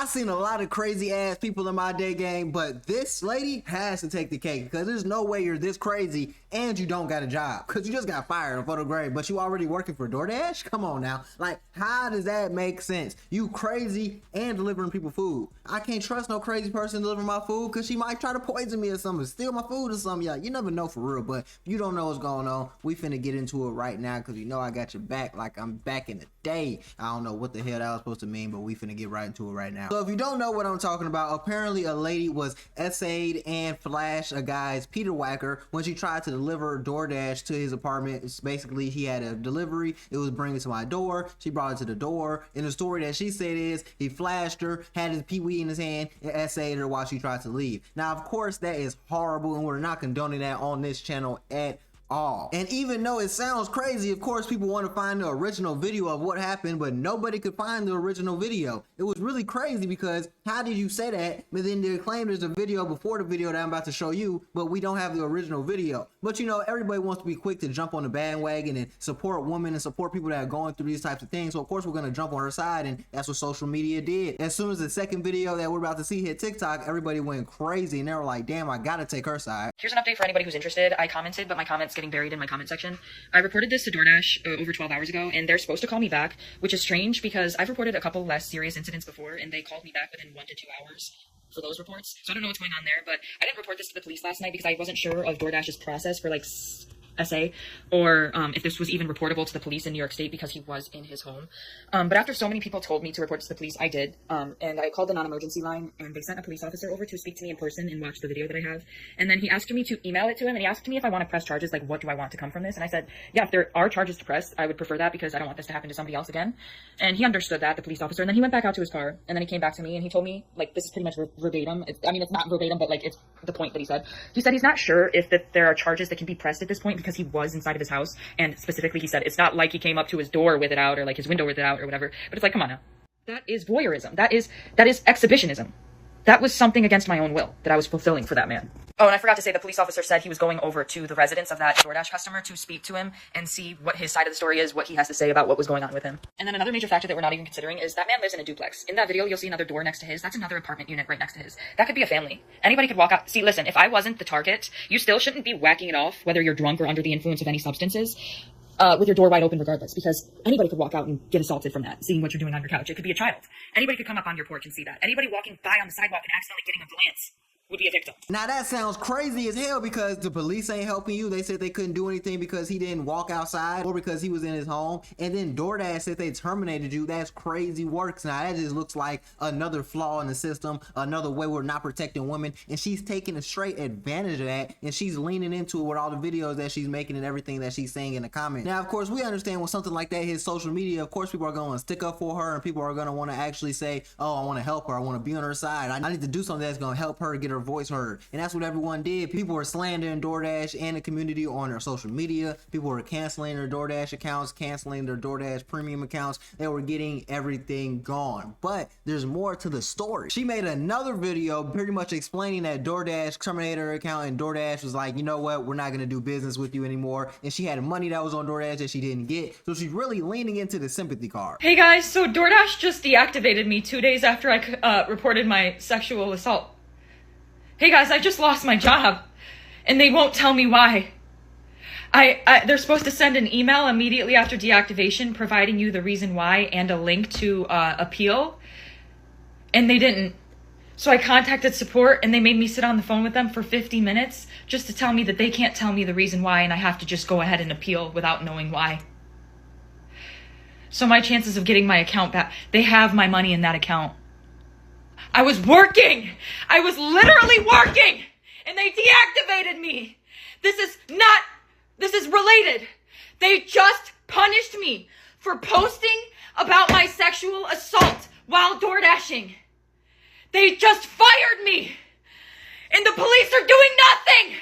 I've seen a lot of crazy ass people in my day game, but this lady has to take the cake because there's no way you're this crazy and you don't got a job because you just got fired for the grade, but you already working for DoorDash? Come on now. Like, how does that make sense? You crazy and delivering people food. I can't trust no crazy person delivering my food because she might try to poison me or something, steal my food or something. Yeah, you never know for real, but if you don't know what's going on, we finna get into it right now because you know I got your back like I'm back in the day. I don't know what the hell that was supposed to mean, but we finna get right into it right now. So if you don't know what I'm talking about, apparently a lady was essayed and flashed a guy's Peter Whacker when she tried to deliver DoorDash to his apartment. It's basically, he had a delivery, it was bringing it to my door, she brought it to the door, and the story that she said is he flashed her, had his pee-wee in his hand, and essayed her while she tried to leave. Now of course that is horrible and we're not condoning that on this channel at all. And even though it sounds crazy, of course people want to find the original video of what happened, but nobody could find the original video. It was really crazy because how did you say that, but then they claim there's a video before the video that I'm about to show you, but we don't have the original video. But you know, everybody wants to be quick to jump on the bandwagon and support women and support people that are going through these types of things. So of course we're going to jump on her side, and that's what social media did. As soon as the second video that we're about to see hit TikTok, everybody went crazy and they were like, damn, I gotta take her side. Here's an update for anybody who's interested. I commented, but my comments getting buried in my comment section. I reported this to DoorDash over 12 hours ago, and they're supposed to call me back, which is strange because I've reported a couple less serious incidents before, and they called me back within 1 to 2 hours for those reports. So I don't know what's going on there, but I didn't report this to the police last night because I wasn't sure of DoorDash's process for like SA, or if this was even reportable to the police in New York State because he was in his home. But after so many people told me to report to the police, I did. And I called the non-emergency line, and they sent a police officer over to speak to me in person and watch the video that I have. And then he asked me to email it to him, and he asked me if I want to press charges, like what do I want to come from this? And I said, yeah, if there are charges to press, I would prefer that because I don't want this to happen to somebody else again. And he understood that, the police officer. And then he went back out to his car, and then he came back to me and he told me, like, this is pretty much verbatim. I mean, it's not verbatim, but like it's the point that he said. He said he's not sure if there are charges that can be pressed at this point because he was inside of his house, and specifically he said it's not like he came up to his door with it out or like his window with it out or whatever, but it's like, come on now, that is voyeurism, that is exhibitionism. That was something against my own will that I was fulfilling for that man. Oh, and I forgot to say, the police officer said he was going over to the residence of that DoorDash customer to speak to him and see what his side of the story is, what he has to say about what was going on with him. And then another major factor that we're not even considering is that man lives in a duplex. In that video, you'll see another door next to his. That's another apartment unit right next to his. That could be a family. Anybody could walk out. See, listen, if I wasn't the target, you still shouldn't be whacking it off, whether you're drunk or under the influence of any substances, with your door wide open regardless, because anybody could walk out and get assaulted from that, seeing what you're doing on your couch. It could be a child. Anybody could come up on your porch and see that. Anybody walking by on the sidewalk and accidentally getting a glance would be a victim. Now that sounds crazy as hell because the police ain't helping you. They said they couldn't do anything because he didn't walk outside or because he was in his home. And then DoorDash said they terminated you. That's crazy works. Now that just looks like another flaw in the system, another way we're not protecting women. And she's taking a straight advantage of that. And she's leaning into it with all the videos that she's making and everything that she's saying in the comments. Now, of course, we understand when something like that hits social media, of course, people are going to stick up for her and people are going to want to actually say, oh, I want to help her. I want to be on her side. I need to do something that's going to help her get her voice heard. And that's what everyone did. People were slandering DoorDash and the community on their social media. People were canceling their DoorDash accounts, canceling their DoorDash premium accounts. They were getting everything gone. But there's more to the story. She made another video pretty much explaining that DoorDash terminated her account, and DoorDash was like, you know what, we're not going to do business with you anymore. And she had money that was on DoorDash that she didn't get. So she's really leaning into the sympathy card. Hey guys, so DoorDash just deactivated me 2 days after I reported my sexual assault. Hey guys, I just lost my job, and they won't tell me why. They're supposed to send an email immediately after deactivation providing you the reason why and a link to appeal, and they didn't. So I contacted support, and they made me sit on the phone with them for 50 minutes just to tell me that they can't tell me the reason why, and I have to just go ahead and appeal without knowing why. So my chances of getting my account back, they have my money in that account. I was working! I was literally working! And they deactivated me! This is related. They just punished me for posting about my sexual assault while door dashing. They just fired me! And the police are doing nothing!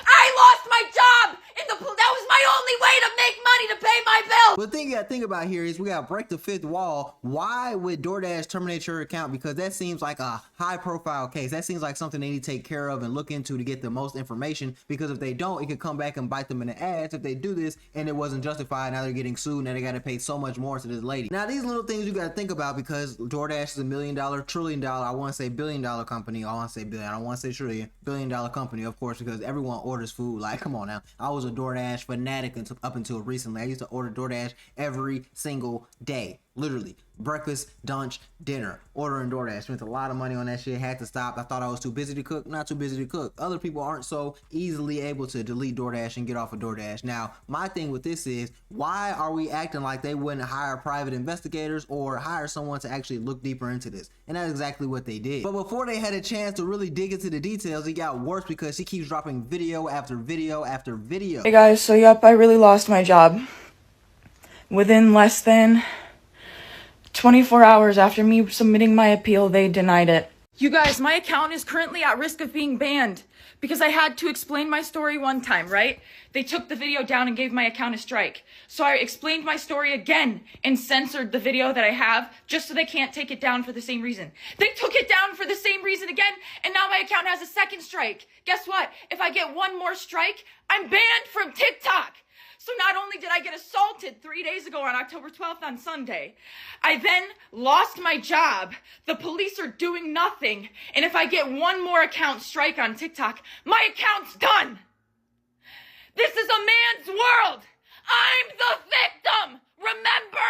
I lost my job that was my only way to make money to pay my bills. But the thing you gotta think about here is we gotta break the fifth wall. Why would DoorDash terminate your account? Because that seems like a high profile case. That seems like something they need to take care of and look into to get the most information, because if they don't, it could come back and bite them in the ass if they do this and it wasn't justified. Now they're getting sued and they gotta pay so much more to this lady. Now these little things you gotta think about, because DoorDash is $1 million, $1 trillion, I want to say $1 billion company. I want to say billion, I don't want to say trillion, $1 billion company, of course, because everyone orders food. Like, come on now. I was a DoorDash fanatic up until recently. I used to order DoorDash every single day. Literally, breakfast, lunch, dinner, ordering DoorDash. Spent a lot of money on that shit. Had to stop. I thought I was too busy to cook. Not too busy to cook. Other people aren't so easily able to delete DoorDash and get off of DoorDash. Now, my thing with this is, why are we acting like they wouldn't hire private investigators or hire someone to actually look deeper into this? And that's exactly what they did. But before they had a chance to really dig into the details, it got worse because she keeps dropping video after video after video. Hey guys, so yep, I really lost my job. Within less than 24 hours after me submitting my appeal, they denied it. You guys, my account is currently at risk of being banned because I had to explain my story one time, right? They took the video down and gave my account a strike. So I explained my story again and censored the video that I have just so they can't take it down for the same reason. They took it down for the same reason again, and now my account has a second strike. Guess what? If I get one more strike, I'm banned from TikTok. So not only did I get assaulted 3 days ago on October 12th on Sunday, I then lost my job. The police are doing nothing. And if I get one more account strike on TikTok, my account's done. This is a man's world. I'm the victim. Remember?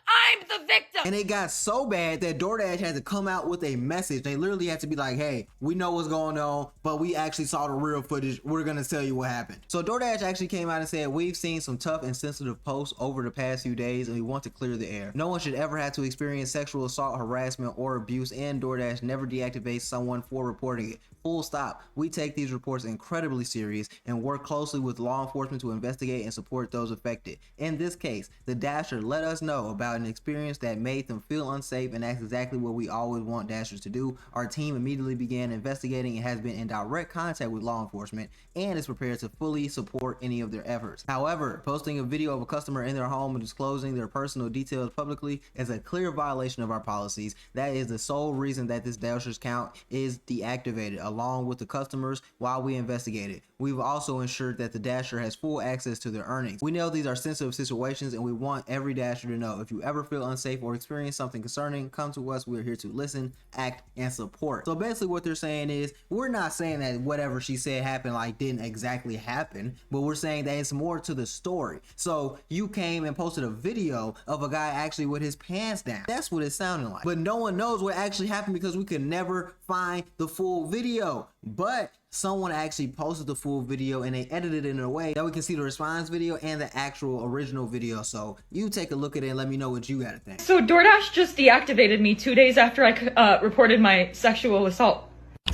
I'm the victim. And it got so bad that DoorDash had to come out with a message. They literally had to be like, hey, we know what's going on, but we actually saw the real footage. We're going to tell you what happened. So DoorDash actually came out and said, we've seen some tough and sensitive posts over the past few days, and we want to clear the air. No one should ever have to experience sexual assault, harassment, or abuse, and DoorDash never deactivates someone for reporting it. Full stop. We take these reports incredibly serious and work closely with law enforcement to investigate and support those affected. In this case, the Dasher let us know about an experience that made them feel unsafe, and that's exactly what we always want Dashers to do. Our team immediately began investigating and has been in direct contact with law enforcement and is prepared to fully support any of their efforts. However, posting a video of a customer in their home and disclosing their personal details publicly is a clear violation of our policies. That is the sole reason that this Dasher's account is deactivated, along with the customers, while we investigate it. We've also ensured that the Dasher has full access to their earnings. We know these are sensitive situations, and we want every Dasher to know, if you ever feel unsafe or experience something concerning, come to us. We're here to listen, act, and support. So basically what they're saying is, we're not saying that whatever she said happened like didn't exactly happen, but we're saying that it's more to the story. So you came and posted a video of a guy actually with his pants down. That's what it sounded like. But no one knows what actually happened because we could never find the full video. But someone actually posted the full video and they edited it in a way that we can see the response video and the actual original video. So you take a look at it and let me know what you gotta think. So DoorDash just deactivated me 2 days after I reported my sexual assault.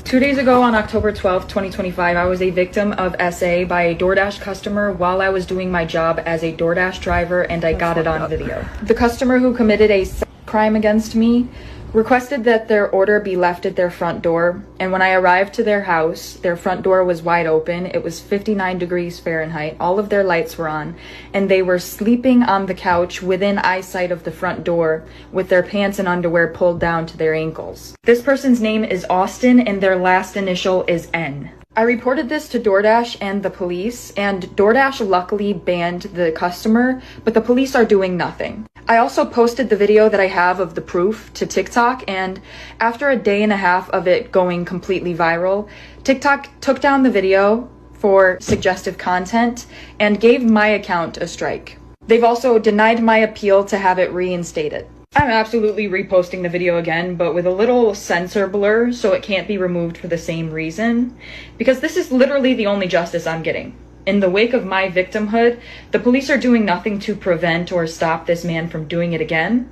2 days ago on October 12th, 2025, I was a victim of SA by a DoorDash customer while I was doing my job as a DoorDash driver, and I got it on video. The customer who committed a crime against me requested that their order be left at their front door, and when I arrived to their house, their front door was wide open. It was 59 degrees Fahrenheit. All of their lights were on, and they were sleeping on the couch within eyesight of the front door with their pants and underwear pulled down to their ankles. This person's name is Austin, and their last initial is N. I reported this to DoorDash and the police, and DoorDash luckily banned the customer, but the police are doing nothing. I also posted the video that I have of the proof to TikTok, and after a day and a half of it going completely viral, TikTok took down the video for suggestive content and gave my account a strike. They've also denied my appeal to have it reinstated. I'm absolutely reposting the video again, but with a little censor blur so it can't be removed for the same reason, because this is literally the only justice I'm getting. In the wake of my victimhood, the police are doing nothing to prevent or stop this man from doing it again,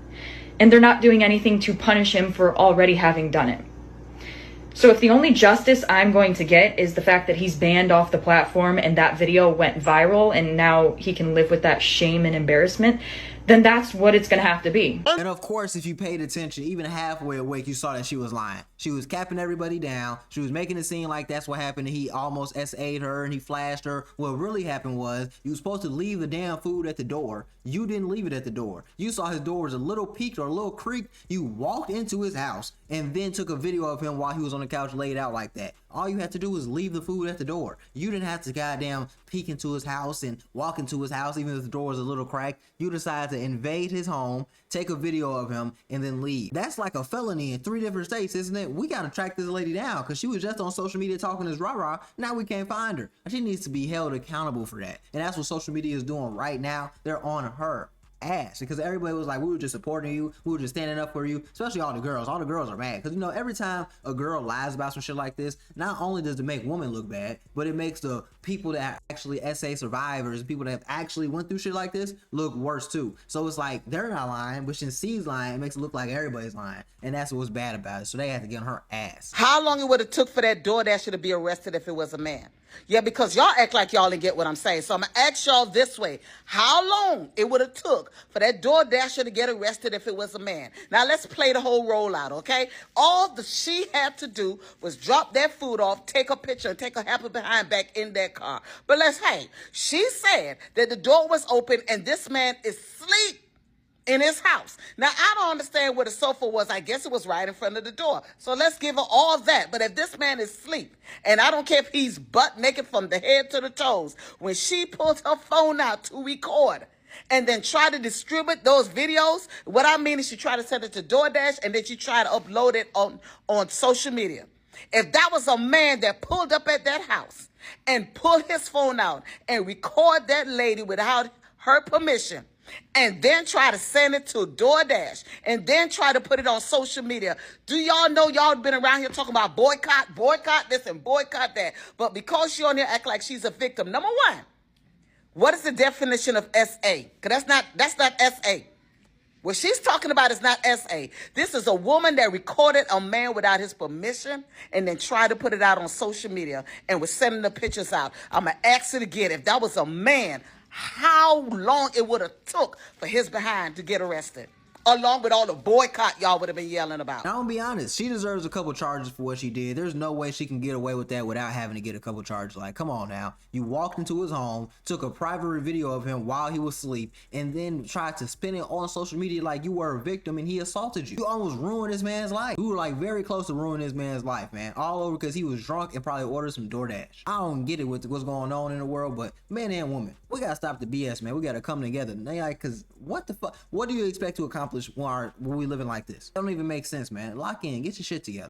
and they're not doing anything to punish him for already having done it. So if the only justice I'm going to get is the fact that he's banned off the platform and that video went viral and now he can live with that shame and embarrassment, then that's what it's gonna have to be. And of course, if you paid attention, even halfway awake, you saw that she was lying. She was capping everybody down. She was making it seem like that's what happened. He almost SA'd her and he flashed her. What really happened was you were supposed to leave the damn food at the door. You didn't leave it at the door. You saw his door was a little peaked or a little creaked. You walked into his house and then took a video of him while he was on the couch laid out like that. All you had to do was leave the food at the door. You didn't have to goddamn peek into his house and walk into his house even if the door was a little cracked. You decided to invade his home, take a video of him, and then leave. That's like a felony in 3 different states, isn't it? We gotta track this lady down because she was just on social media talking this rah-rah. Now we can't find her. She needs to be held accountable for that. And that's what social media is doing right now. They're on her ass because everybody was like, we were just supporting you, we were just standing up for you, especially all the girls are mad because, you know, every time a girl lies about some shit like this, not only does it make women look bad, but it makes the people that actually SA survivors, people that have actually went through shit like this, look worse too. So it's like they're not lying, but since she's lying, it makes it look like everybody's lying, and that's what's bad about it. So they had to get on her ass. How long it would have took for that DoorDasher to be arrested if it was a man? Yeah, because y'all act like y'all didn't get what I'm saying. So I'm going to ask y'all this way. How long it would have took for that DoorDasher to get arrested if it was a man? Now, let's play the whole rollout, okay? All she had to do was drop that food off, take a picture, and take her happy behind back in that car. But she said that the door was open and this man is asleep in his house. Now, I don't understand where the sofa was. I guess it was right in front of the door. So let's give her all that. But if this man is asleep, and I don't care if he's butt naked from the head to the toes, when she pulls her phone out to record and then try to distribute those videos, what I mean is she tried to send it to DoorDash and then she tried to upload it on social media. If that was a man that pulled up at that house and pulled his phone out and record that lady without her permission, and then try to send it to DoorDash, and then try to put it on social media. Do y'all know y'all been around here talking about boycott this and boycott that? But because she on here act like she's a victim, number one, what is the definition of SA? Because that's not SA. What she's talking about is not SA. This is a woman that recorded a man without his permission and then tried to put it out on social media and was sending the pictures out. I'm going to ask it again. If that was a man, how long it would have took for his behind to get arrested, along with all the boycott y'all would have been yelling about. Now, I'm gonna be honest, she deserves a couple charges for what she did. There's no way she can get away with that without having to get a couple charges. Like, come on now. You walked into his home, took a private video of him while he was asleep, and then tried to spin it on social media like you were a victim and he assaulted you. You almost ruined this man's life. We were like very close to ruining this man's life, man. All over because he was drunk and probably ordered some DoorDash. I don't get it with what's going on in the world, but man and woman, we gotta stop the BS, man. We gotta come together. Like, cause what the fuck? What do you expect to accomplish when we living like this? It don't even make sense, man. Lock in, get your shit together.